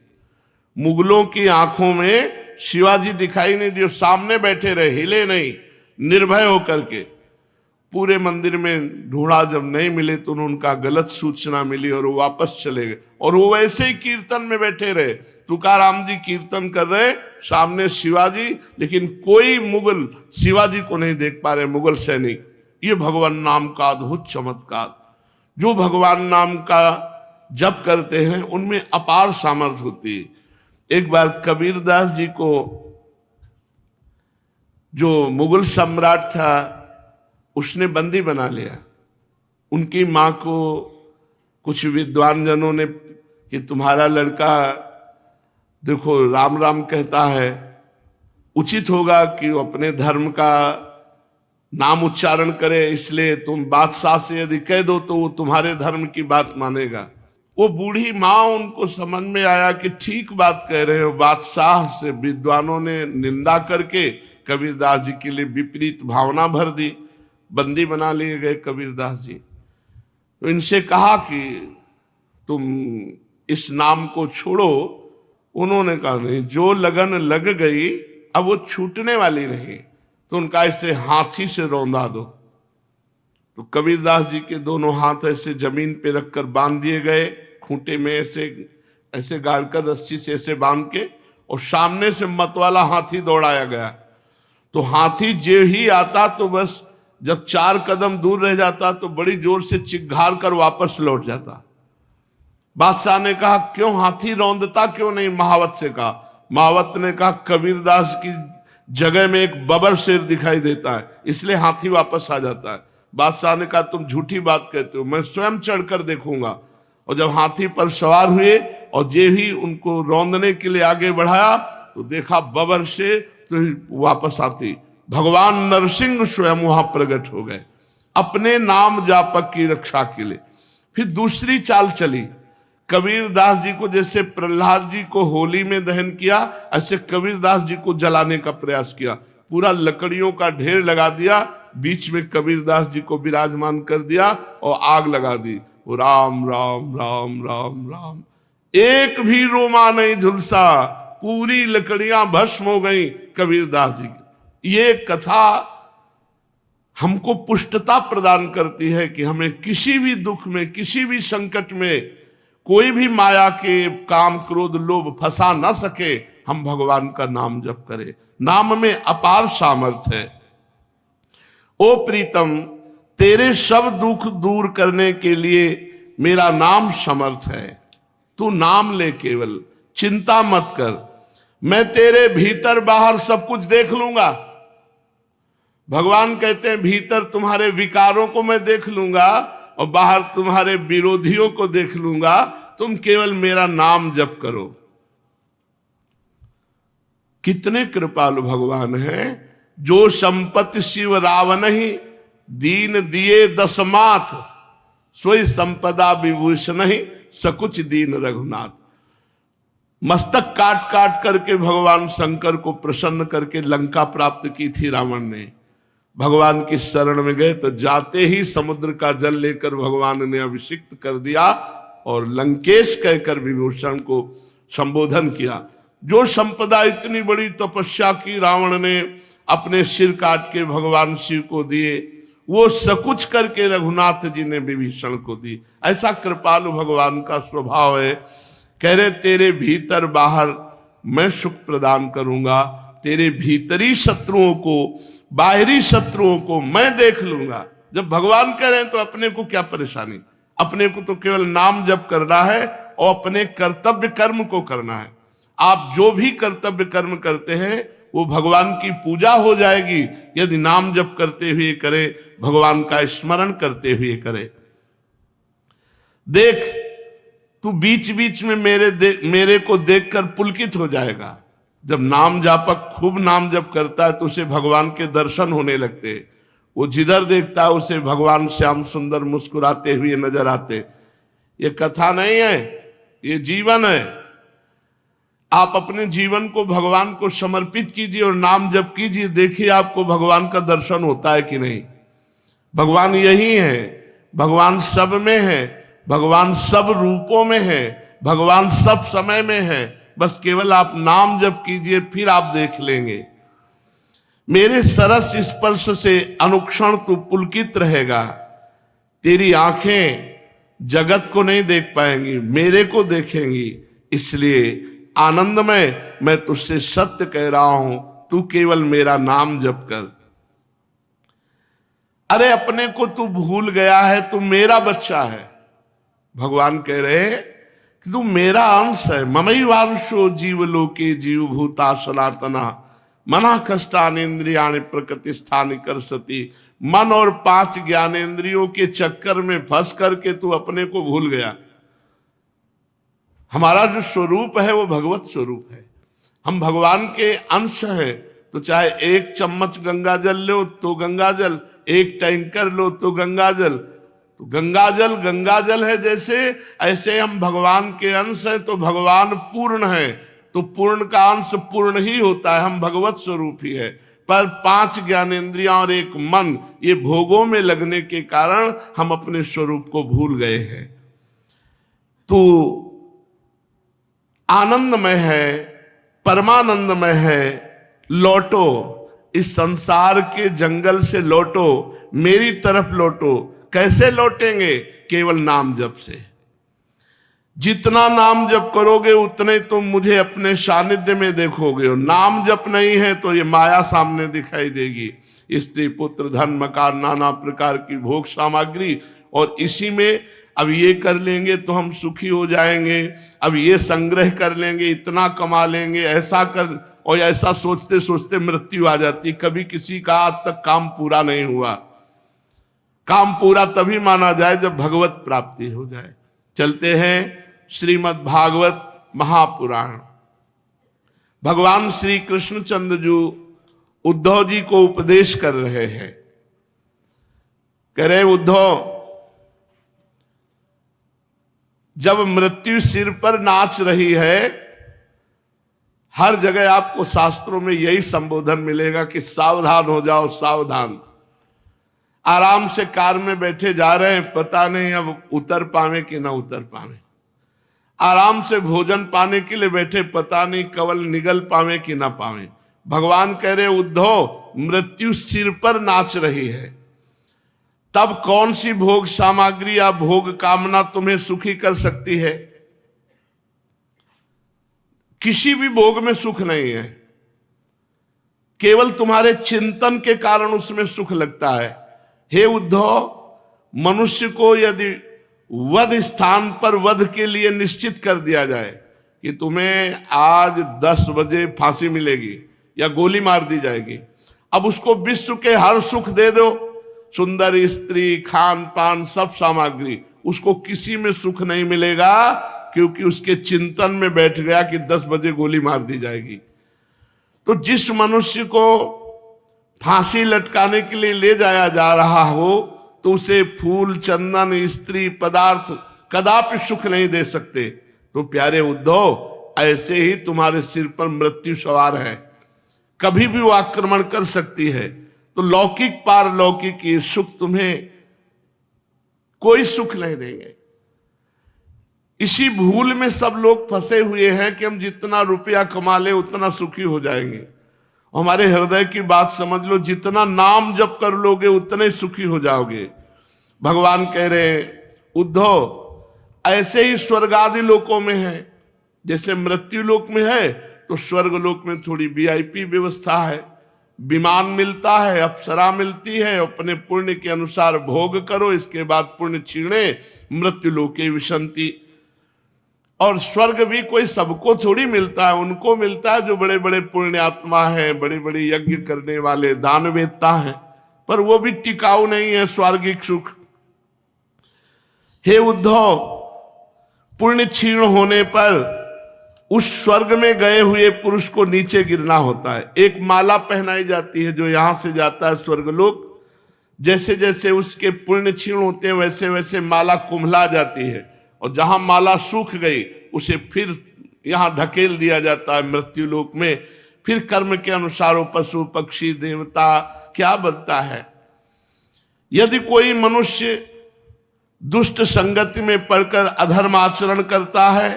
मुगलों की आंखों में शिवाजी दिखाई नहीं दिए, सामने बैठे रहे, हिले नहीं, निर्भय होकर के। पूरे मंदिर में ढूंढा, जब नहीं मिले तो उनका गलत सूचना मिली और वो वापस चले गए। और वो वैसे ही कीर्तन में बैठे रहे। तुकाराम जी कीर्तन कर रहे, सामने शिवाजी, लेकिन कोई मुगल शिवाजी को नहीं देख पा रहे, मुगल सैनिक। ये भगवान नाम का अद्भुत चमत्कार। जो भगवान नाम का जप करते हैं उनमें अपार सामर्थ्य होती है। एक बार कबीरदास जी को जो मुगल सम्राट था उसने बंदी बना लिया। उनकी माँ को कुछ विद्वान जनों ने कि तुम्हारा लड़का देखो राम राम कहता है, उचित होगा कि वो अपने धर्म का नाम उच्चारण करे, इसलिए तुम बादशाह से यदि कह दो तो वो तुम्हारे धर्म की बात मानेगा। वो बूढ़ी माँ, उनको समझ में आया कि ठीक बात कह रहे हो। बादशाह से विद्वानों ने निंदा करके कबीरदास जी के लिए विपरीत भावना भर दी, बंदी बना लिए गए कबीरदास जी। तो इनसे कहा कि तुम इस नाम को छोड़ो। उन्होंने कहा नहीं, जो लगन लग गई अब वो छूटने वाली नहीं, तो उनका ऐसे हाथी से रौंदा दो। तो कबीरदास जी के दोनों हाथ ऐसे जमीन पे रखकर बांध दिए गए, खूंटे में ऐसे ऐसे गाड़कर रस्सी से ऐसे बांध के, और सामने से मतवाला हाथी दौड़ाया गया। तो हाथी जो ही आता तो बस जब 4 कदम दूर रह जाता तो बड़ी जोर से चिघार कर वापस लौट जाता। बादशाह ने कहा क्यों हाथी रौंदता क्यों नहीं? महावत से कहा। महावत ने कहा कबीरदास की जगह में एक बबर शेर दिखाई देता है, इसलिए हाथी वापस आ जाता है। बादशाह ने कहा तुम झूठी बात कहते हो, मैं स्वयं चढ़कर देखूंगा। और जब हाथी पर सवार हुए और जे ही उनको रौंदने के लिए आगे बढ़ाया तो देखा बबर शेर, तो वापस आती भगवान नरसिंह स्वयं वहां प्रकट हो गए अपने नाम जापक की रक्षा के लिए। फिर दूसरी चाल चली, कबीरदास जी को जैसे प्रहलाद जी को होली में दहन किया, ऐसे कबीरदास जी को जलाने का प्रयास किया। पूरा लकड़ियों का ढेर लगा दिया, बीच में कबीरदास जी को विराजमान कर दिया और आग लगा दी। राम राम राम राम राम, एक भी रोमा नहीं झुलसा, पूरी लकड़ियां भस्म हो गई कबीरदास जी की। ये कथा हमको पुष्टता प्रदान करती है कि हमें किसी भी दुख में, किसी भी संकट में कोई भी माया के काम क्रोध लोभ फंसा ना सके। हम भगवान का नाम जप करें, नाम में अपार सामर्थ्य है। ओ प्रीतम, तेरे सब दुख दूर करने के लिए मेरा नाम समर्थ है। तू नाम ले, केवल चिंता मत कर, मैं तेरे भीतर बाहर सब कुछ देख लूंगा। भगवान कहते हैं भीतर तुम्हारे विकारों को मैं देख लूंगा और बाहर तुम्हारे विरोधियों को देख लूंगा, तुम केवल मेरा नाम जप करो। कितने कृपालु भगवान हैं। जो संपत्ति शिव रावण ही, दीन दिए दसमाथ, सोई संपदा विभूषण ही, सकुच दीन रघुनाथ। मस्तक काट काट करके भगवान शंकर को प्रसन्न करके लंका प्राप्त की थी रावण ने। भगवान की शरण में गए तो जाते ही समुद्र का जल लेकर भगवान ने अभिषिक्त कर दिया और लंकेश कहकर विभूषण को संबोधन किया। जो संपदा इतनी बड़ी तपस्या की रावण ने अपने सिर काट के भगवान शिव को दिए, वो सकुच करके रघुनाथ जी ने विभीषण को दी। ऐसा कृपालु भगवान का स्वभाव है। कह रहे तेरे भीतर बाहर मैं सुख प्रदान करूंगा, तेरे भीतरी शत्रुओं को, बाहरी शत्रुओं को मैं देख लूंगा। जब भगवान कह रहे हैं तो अपने को क्या परेशानी, अपने को तो केवल नाम जप करना है और अपने कर्तव्य कर्म को करना है। आप जो भी कर्तव्य कर्म करते हैं वो भगवान की पूजा हो जाएगी यदि नाम जप करते हुए करें, भगवान का स्मरण करते हुए करें। देख तू बीच बीच में मेरे को देखकर पुलकित हो जाएगा। जब नाम जापक खूब नाम जप करता है तो उसे भगवान के दर्शन होने लगते। वो जिधर देखता है उसे भगवान श्याम सुंदर मुस्कुराते हुए नजर आते। ये कथा नहीं है, ये जीवन है। आप अपने जीवन को भगवान को समर्पित कीजिए और नाम जप कीजिए, देखिए आपको भगवान का दर्शन होता है कि नहीं। भगवान यही है, भगवान सब में है, भगवान सब रूपों में है, भगवान सब समय में है। बस केवल आप नाम जप कीजिए, फिर आप देख लेंगे। मेरे सरस स्पर्श से अनुक्षण तू पुलकित रहेगा। तेरी आंखें जगत को नहीं देख पाएंगी, मेरे को देखेंगी। इसलिए आनंदमय मैं तुझसे सत्य कह रहा हूं, तू केवल मेरा नाम जप कर। अरे अपने को तू भूल गया है, तू मेरा बच्चा है। भगवान कह रहे हैं कि तू मेरा अंश है। ममैवांशो जीवलोके जीवभूता सनातना मना कष्टानेन्द्रियाणि प्रकृति स्थानि करसति। मन और 5 ज्ञानेन्द्रियों के चक्कर में फंस करके तू अपने को भूल गया। हमारा जो स्वरूप है वो भगवत स्वरूप है। हम भगवान के अंश हैं, तो चाहे 1 चम्मच गंगा जल लो तो गंगा जल, 1 टैंकर लो तो गंगा जल। तो गंगा जल है जैसे, ऐसे हम भगवान के अंश हैं तो भगवान पूर्ण है, तो पूर्ण का अंश पूर्ण ही होता है, हम भगवत स्वरूप ही है। पर 5 ज्ञानेंद्रियां और 1 मन, ये भोगों में लगने के कारण हम अपने स्वरूप को भूल गए हैं। तो आनंदमय है, परमानंदमय है, लौटो, इस संसार के जंगल से लौटो, मेरी तरफ लौटो। कैसे लौटेंगे? केवल नाम जप से। जितना नाम जप करोगे उतने तुम मुझे अपने सानिध्य में देखोगे। नाम जप नहीं है तो ये माया सामने दिखाई देगी, स्त्री पुत्र धन मकान नाना प्रकार की भोग सामग्री, और इसी में अब ये कर लेंगे तो हम सुखी हो जाएंगे, अब ये संग्रह कर लेंगे, इतना कमा लेंगे, ऐसा कर, और ऐसा सोचते सोचते मृत्यु आ जाती। कभी किसी का आज तक काम पूरा नहीं हुआ। काम पूरा तभी माना जाए जब भगवत प्राप्ति हो जाए। चलते हैं श्रीमद् भागवत महापुराण। भगवान श्री कृष्णचंद्र जी उद्धव जी को उपदेश कर रहे हैं। कह रहे उद्धव, जब मृत्यु सिर पर नाच रही है, हर जगह आपको शास्त्रों में यही संबोधन मिलेगा कि सावधान हो जाओ, सावधान। आराम से कार में बैठे जा रहे हैं, पता नहीं अब उतर पावे कि ना उतर पावे। आराम से भोजन पाने के लिए बैठे, पता नहीं कवल निगल पावे कि ना पावे। भगवान कह रहे उद्धव, मृत्यु सिर पर नाच रही है, तब कौन सी भोग सामग्री या भोग कामना तुम्हें सुखी कर सकती है? किसी भी भोग में सुख नहीं है, केवल तुम्हारे चिंतन के कारण उसमें सुख लगता है। हे उद्धव, मनुष्य को यदि वध स्थान पर वध के लिए निश्चित कर दिया जाए कि तुम्हें आज 10 बजे फांसी मिलेगी या गोली मार दी जाएगी, अब उसको विश्व के हर सुख दे दो, सुंदर स्त्री, खान पान, सब सामग्री, उसको किसी में सुख नहीं मिलेगा, क्योंकि उसके चिंतन में बैठ गया कि 10 बजे गोली मार दी जाएगी। तो जिस मनुष्य को फांसी लटकाने के लिए ले जाया जा रहा हो, तो उसे फूल, चंदन, स्त्री, पदार्थ कदापि सुख नहीं दे सकते। तो प्यारे उद्धव, ऐसे ही तुम्हारे सिर पर मृत्यु सवार है, कभी भी वो आक्रमण कर सकती है। तो लौकिक पारलौकिक ये सुख तुम्हें कोई सुख नहीं देंगे। इसी भूल में सब लोग फंसे हुए हैं कि हम जितना रुपया कमा ले उतना सुखी हो जाएंगे। हमारे हृदय की बात समझ लो, जितना नाम जप कर लोगे उतने सुखी हो जाओगे। भगवान कह रहे हैं उद्धव, ऐसे ही स्वर्ग आदि लोकों में है, जैसे मृत्यु लोक में है तो स्वर्ग लोक में थोड़ी वीआईपी व्यवस्था है, विमान मिलता है, अप्सरा मिलती है, अपने पुण्य के अनुसार भोग करो, इसके बाद पुण्य छीणे, मृत्यु लोके विशंति। और स्वर्ग भी कोई सबको थोड़ी मिलता है, उनको मिलता है जो बड़े बड़े पुण्यात्मा हैं, बड़े बड़े यज्ञ करने वाले दानवेत्ता हैं, पर वो भी टिकाऊ नहीं है स्वर्गिक सुख। हे उद्धव, पुण्य क्षीण होने पर उस स्वर्ग में गए हुए पुरुष को नीचे गिरना होता है। एक माला पहनाई जाती है जो यहां से जाता है स्वर्गलोक, जैसे जैसे उसके पुण्य क्षीण होते हैं वैसे वैसे माला कुम्हला जाती है, और जहां माला सूख गई उसे फिर यहां ढकेल दिया जाता है मृत्यु लोक में। फिर कर्म के अनुसार वो पशु पक्षी देवता क्या बनता है। यदि कोई मनुष्य दुष्ट संगति में पड़कर अधर्म आचरण करता है,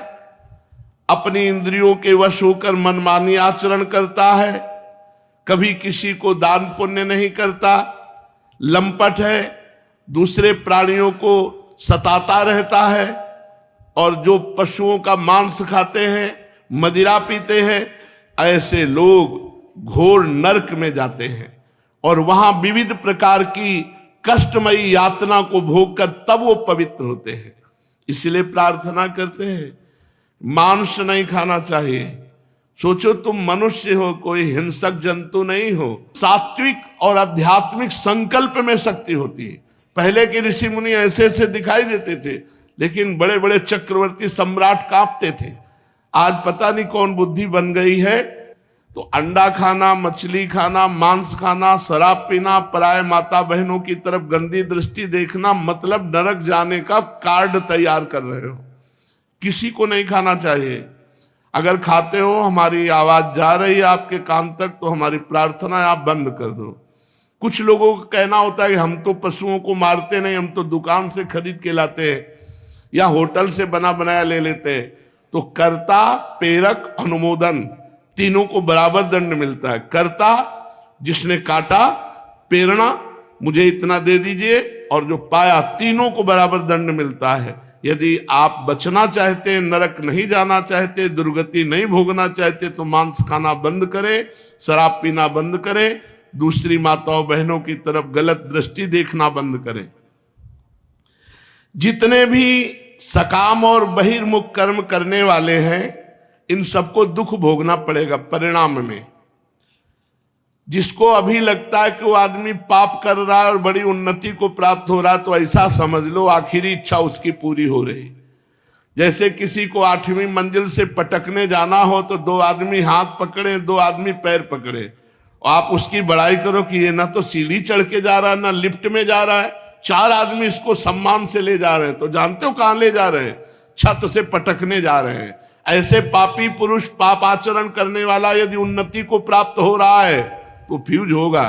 अपनी इंद्रियों के वश होकर मनमानी आचरण करता है, कभी किसी को दान पुण्य नहीं करता, लंपट है, दूसरे प्राणियों को सताता रहता है, और जो पशुओं का मांस खाते हैं, मदिरा पीते हैं, ऐसे लोग घोर नरक में जाते हैं और वहां विविध प्रकार की कष्टमयी यातना को भोग कर तब वो पवित्र होते हैं। इसलिए प्रार्थना करते हैं मांस नहीं खाना चाहिए। सोचो तुम मनुष्य हो, कोई हिंसक जंतु नहीं हो। सात्विक और आध्यात्मिक संकल्प में शक्ति होती है। पहले के ऋषि मुनि ऐसे ऐसे दिखाई देते थे, लेकिन बड़े बड़े चक्रवर्ती सम्राट कांपते थे। आज पता नहीं कौन बुद्धि बन गई है, तो अंडा खाना, मछली खाना, मांस खाना, शराब पीना, पराये माता बहनों की तरफ गंदी दृष्टि देखना, मतलब नरक जाने का कार्ड तैयार कर रहे हो। किसी को नहीं खाना चाहिए। अगर खाते हो, हमारी आवाज जा रही है आपके कान तक, तो हमारी प्रार्थना है आप बंद कर दो। कुछ लोगों का कहना होता है कि हम तो पशुओं को मारते नहीं, हम तो दुकान से खरीद के लाते हैं या होटल से बना बनाया ले लेते हैं। तो कर्ता, प्रेरक, अनुमोदन तीनों को बराबर दंड मिलता है। कर्ता जिसने काटा, प्रेरणा मुझे इतना दे दीजिए, और जो पाया, तीनों को बराबर दंड मिलता है। यदि आप बचना चाहते, नरक नहीं जाना चाहते, दुर्गति नहीं भोगना चाहते, तो मांस खाना बंद करें, शराब पीना बंद करें, दूसरी माताओं बहनों की तरफ गलत दृष्टि देखना बंद करें। जितने भी सकाम और बहिर्मुख कर्म करने वाले हैं, इन सबको दुख भोगना पड़ेगा परिणाम में। जिसको अभी लगता है कि वो आदमी पाप कर रहा है और बड़ी उन्नति को प्राप्त हो रहा है, तो ऐसा समझ लो आखिरी इच्छा उसकी पूरी हो रही। जैसे किसी को 8वीं मंजिल से पटकने जाना हो, तो 2 आदमी हाथ पकड़े, 2 आदमी पैर पकड़े, और आप उसकी बड़ाई करो कि ये ना तो सीढ़ी चढ़ के जा रहा है, ना लिफ्ट में जा रहा है, 4 आदमी इसको सम्मान से ले जा रहे हैं, तो जानते हो कहां ले जा रहे हैं? छत से पटकने जा रहे हैं। ऐसे पापी पुरुष, पाप आचरण करने वाला यदि उन्नति को प्राप्त हो रहा है तो फ्यूज होगा।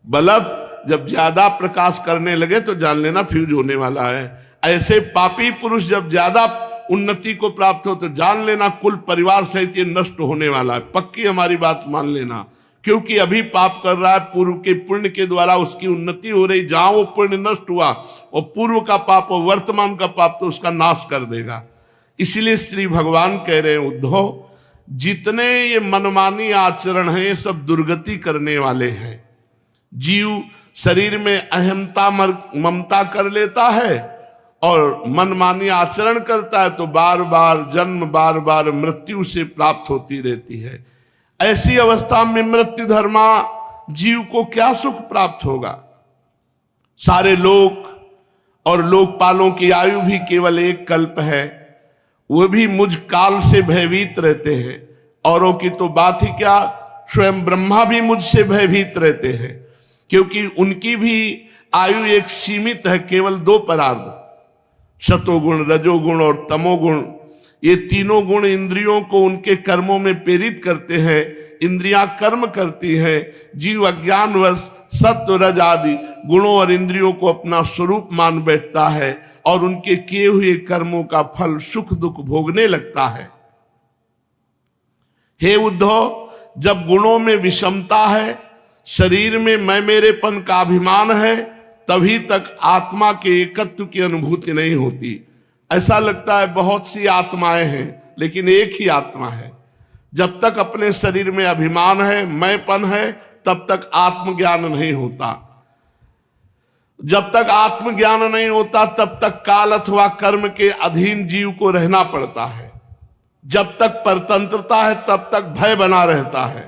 बल्ब जब ज्यादा प्रकाश करने लगे तो जान लेना फ्यूज होने वाला है। ऐसे पापी पुरुष जब ज्यादा उन्नति को प्राप्त हो तो जान लेना कुल परिवार सहित ये नष्ट होने वाला है। पक्की हमारी बात मान लेना, क्योंकि अभी पाप कर रहा है, पूर्व के पुण्य के द्वारा उसकी उन्नति हो रही। जहां वो पुण्य नष्ट हुआ, और पूर्व का पाप और वर्तमान का पाप तो उसका नाश कर देगा। इसलिए श्री भगवान कह रहे हैं, उद्धव, जितने ये मनमानी आचरण हैं, ये सब दुर्गति करने वाले हैं। जीव शरीर में अहमता ममता कर लेता है और मनमानी आचरण करता है, तो बार बार जन्म, बार बार मृत्यु से प्राप्त होती रहती है। ऐसी अवस्था में मृत्यु धर्मा जीव को क्या सुख प्राप्त होगा? सारे लोक और लोकपालों की आयु भी केवल 1 कल्प है, वो भी मुझ काल से भयभीत रहते हैं। औरों की तो बात ही क्या, स्वयं ब्रह्मा भी मुझसे भयभीत रहते हैं, क्योंकि उनकी भी आयु एक सीमित है, केवल 2 परार्ध, सतोगुण, रजोगुण और तमोगुण। ये तीनों गुण इंद्रियों को उनके कर्मों में प्रेरित करते हैं। इंद्रियां कर्म करती हैं, जीव अज्ञानवश सत्व रज आदि गुणों और इंद्रियों को अपना स्वरूप मान बैठता है और उनके किए हुए कर्मों का फल सुख दुख भोगने लगता है। हे उद्धव, जब गुणों में विषमता है, शरीर में मैं मेरेपन का अभिमान है, तभी तक आत्मा के एकत्व की अनुभूति नहीं होती। ऐसा लगता है बहुत सी आत्माएं हैं, लेकिन एक ही आत्मा है। जब तक अपने शरीर में अभिमान है, मैंपन है, तब तक आत्मज्ञान नहीं होता। जब तक आत्मज्ञान नहीं होता, तब तक काल अथवा कर्म के अधीन जीव को रहना पड़ता है। जब तक परतंत्रता है, तब तक भय बना रहता है।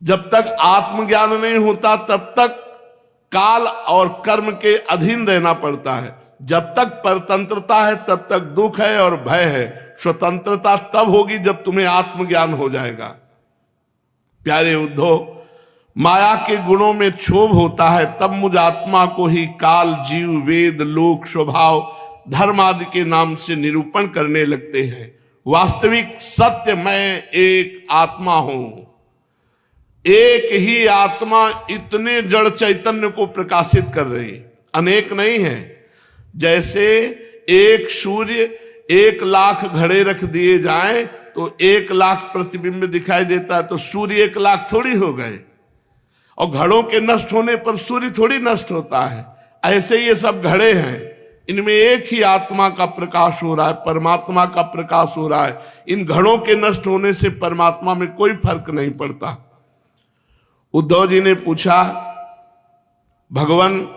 जब तक आत्मज्ञान नहीं होता, तब तक काल और कर्म के अधीन रहना पड़ता है। जब तक परतंत्रता है, तब तक दुख है और भय है। स्वतंत्रता तब होगी जब तुम्हें आत्मज्ञान हो जाएगा। प्यारे उद्धव, माया के गुणों में क्षोभ होता है, तब मुझ आत्मा को ही काल, जीव, वेद, लोक, स्वभाव, धर्म आदि के नाम से निरूपण करने लगते हैं। वास्तविक सत्य मैं एक आत्मा हूं। एक ही आत्मा इतने जड़ चैतन्य को प्रकाशित कर रही, अनेक नहीं है। जैसे एक सूर्य 1 लाख घड़े रख दिए जाएं तो 1 लाख प्रतिबिंब दिखाई देता है, तो सूर्य 1 लाख थोड़ी हो गए। और घड़ों के नष्ट होने पर सूर्य थोड़ी नष्ट होता है। ऐसे ये सब घड़े हैं, इनमें एक ही आत्मा का प्रकाश हो रहा है, परमात्मा का प्रकाश हो रहा है। इन घड़ों के नष्ट होने से परमात्मा में कोई फर्क नहीं पड़ता। उद्धव जी ने पूछा, भगवान,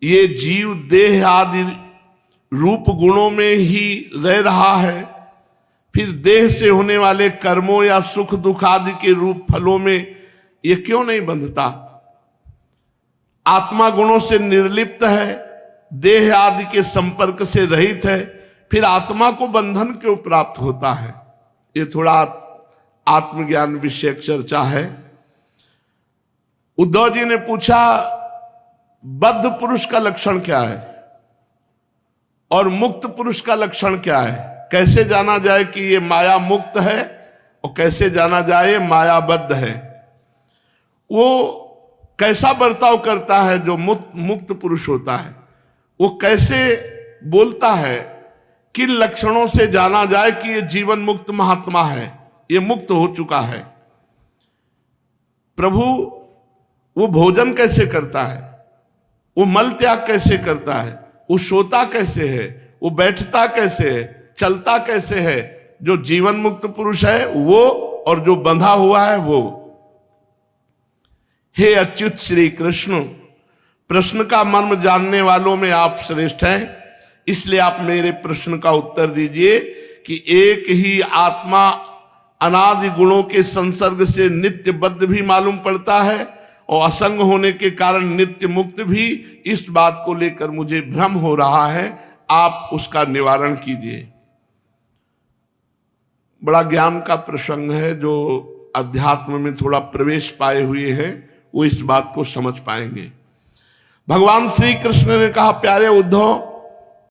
ये जीव देह आदि रूप गुणों में ही रह रहा है, फिर देह से होने वाले कर्मों या सुख दुख आदि के रूप फलों में ये क्यों नहीं बंधता? आत्मा गुणों से निर्लिप्त है, देह आदि के संपर्क से रहित है, फिर आत्मा को बंधन क्यों प्राप्त होता है? ये थोड़ा आत्मज्ञान विषयक चर्चा है। उद्धव जी ने पूछा बद्ध पुरुष का लक्षण क्या है और मुक्त पुरुष का लक्षण क्या है, कैसे जाना जाए कि ये माया मुक्त है और कैसे जाना जाए मायाबद्ध है। वो कैसा बर्ताव करता है जो मुक्त पुरुष होता है, वो कैसे बोलता है, किन लक्षणों से जाना जाए कि ये जीवन मुक्त महात्मा है, ये मुक्त हो चुका है। प्रभु वो भोजन कैसे करता है, वो मल त्याग कैसे करता है, वो सोता कैसे है, वो बैठता कैसे है, चलता कैसे है। जो जीवन मुक्त पुरुष है वो और जो बंधा हुआ है वो। हे अच्युत श्री कृष्ण, प्रश्न का मर्म जानने वालों में आप श्रेष्ठ हैं, इसलिए आप मेरे प्रश्न का उत्तर दीजिए कि एक ही आत्मा अनादि गुणों के संसर्ग से नित्य बद्ध भी मालूम पड़ता है और असंग होने के कारण नित्य मुक्त भी। इस बात को लेकर मुझे भ्रम हो रहा है, आप उसका निवारण कीजिए। बड़ा ज्ञान का प्रसंग है, जो अध्यात्म में थोड़ा प्रवेश पाए हुए हैं वो इस बात को समझ पाएंगे। भगवान श्री कृष्ण ने कहा, प्यारे उद्धव,